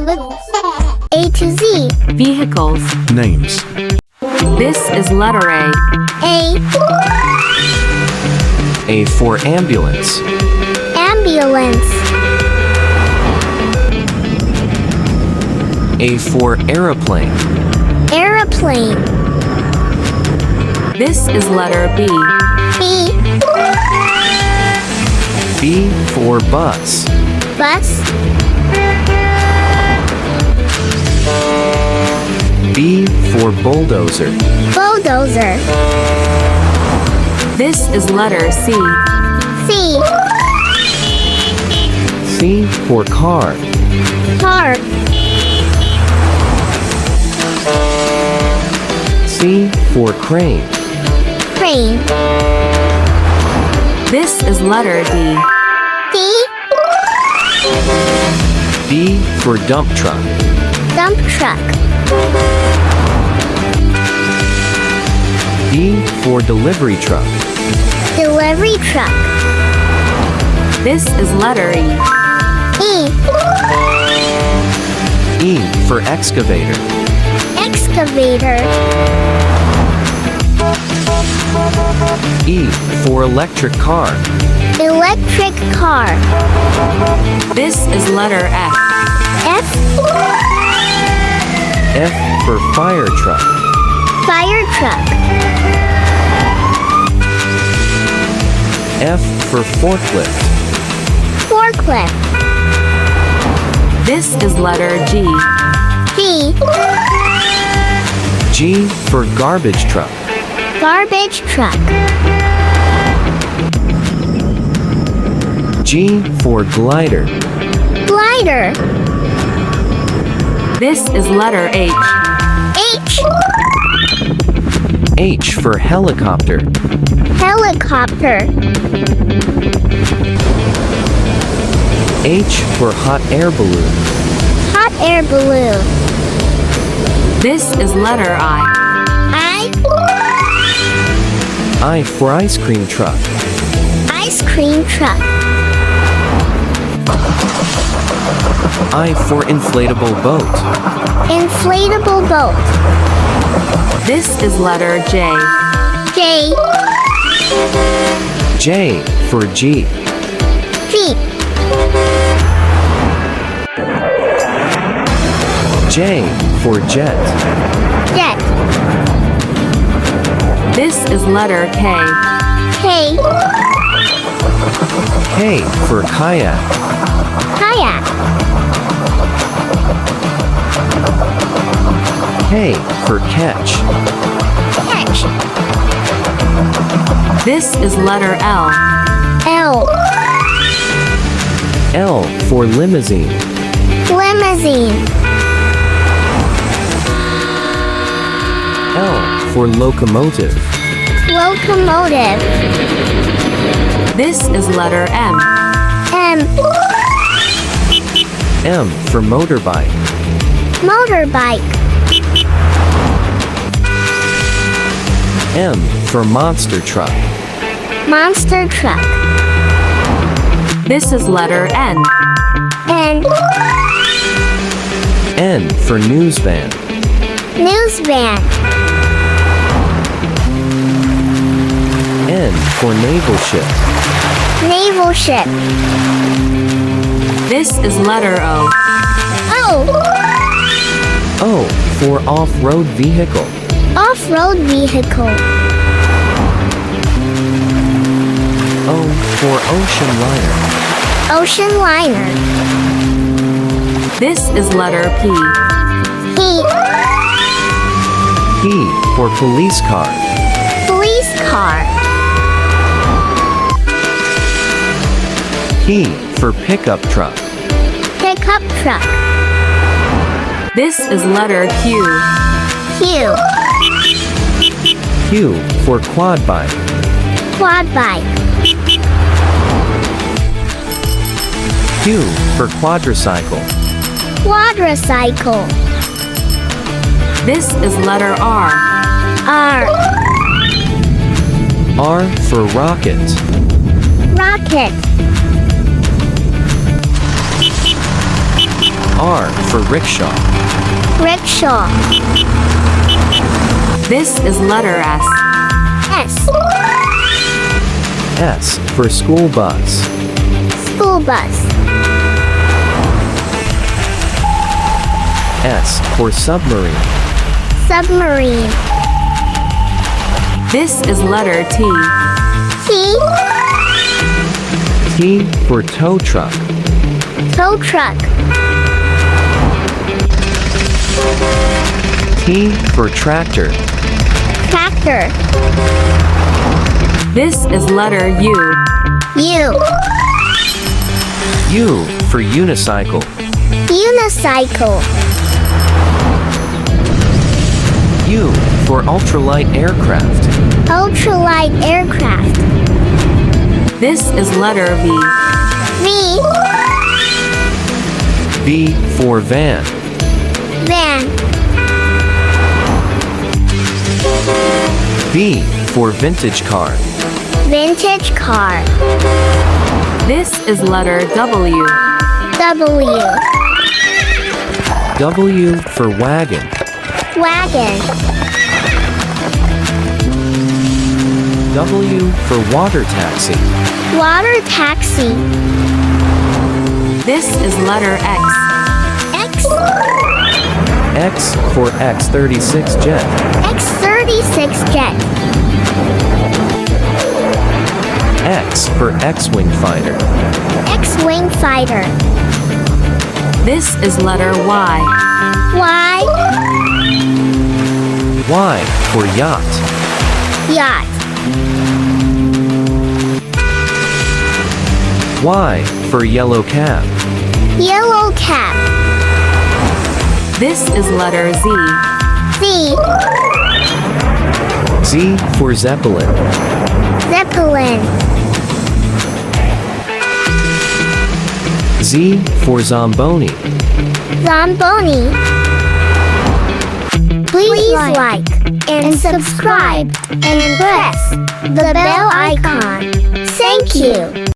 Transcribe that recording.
little. A to Z. Vehicles. Names. This is letter A. A for ambulance. Ambulance. A for aeroplane. Aeroplane. This is letter B. B. B for bus. Bus. B for bulldozer. Bulldozer. This is letter C. C. C for car. Car. C for crane. Crane. This is letter D. D. D for dump truck. Dump truck. D for delivery truck. Delivery truck. This is letter E. E. E for excavator. Excavator. E for electric car. Electric car. This is letter F. F. F for fire truck. Fire truck. F for forklift. Forklift. This is letter G. G. G for garbage truck. Garbage truck. G for glider. Glider. This is letter H. H. H for helicopter. Helicopter. H for hot air balloon. Hot air balloon. This is letter I. I. I for ice cream truck. Ice cream truck. I for inflatable boat. Inflatable boat. This is letter J. J. J for Jeep. Jeep. J for jet. Jet. This is letter K. K. K for kayak. Kayak. K for catch. Catch. This is letter L. L. L for limousine. Limousine. L for locomotive. Locomotive. This is letter M. M. M for motorbike. Motorbike. M for monster truck. Monster truck. This is letter N. N. N for news van. News van. N for naval ship. Naval ship. This is letter O. O. O for off-road vehicle. Off-road vehicle. O for ocean liner. Ocean liner. This is letter P. P. P for police car. Police car. P for pickup truck. Pickup truck. This is letter Q. Q. Q for quad bike. Quad bike. Q for quadricycle. Quadricycle. This is letter R. R. R for rocket. Rocket. R for rickshaw. Rickshaw. This is letter S. S. S for school bus. School bus. S for submarine. Submarine. This is letter T. T. T for tow truck. Tow truck. T for tractor. Tractor. This is letter U. U. U for unicycle. Unicycle. U for ultralight aircraft. Ultralight aircraft. This is letter V. V. V for van. Van. V for vintage car. Vintage car. This is letter W. W. W for wagon. Wagon. W for water taxi. Water taxi. This is letter X. X. X for X-36 jet. X-36 jet. X for X-wing fighter. X-wing fighter. This is letter Y. Y. Y for yacht. Yacht. Y for yellow cab. Yellow cap. This is letter Z. Z. Z for zeppelin. Zeppelin. Z for zomboni. Zomboni. Please like and subscribe and press the bell icon. Thank you.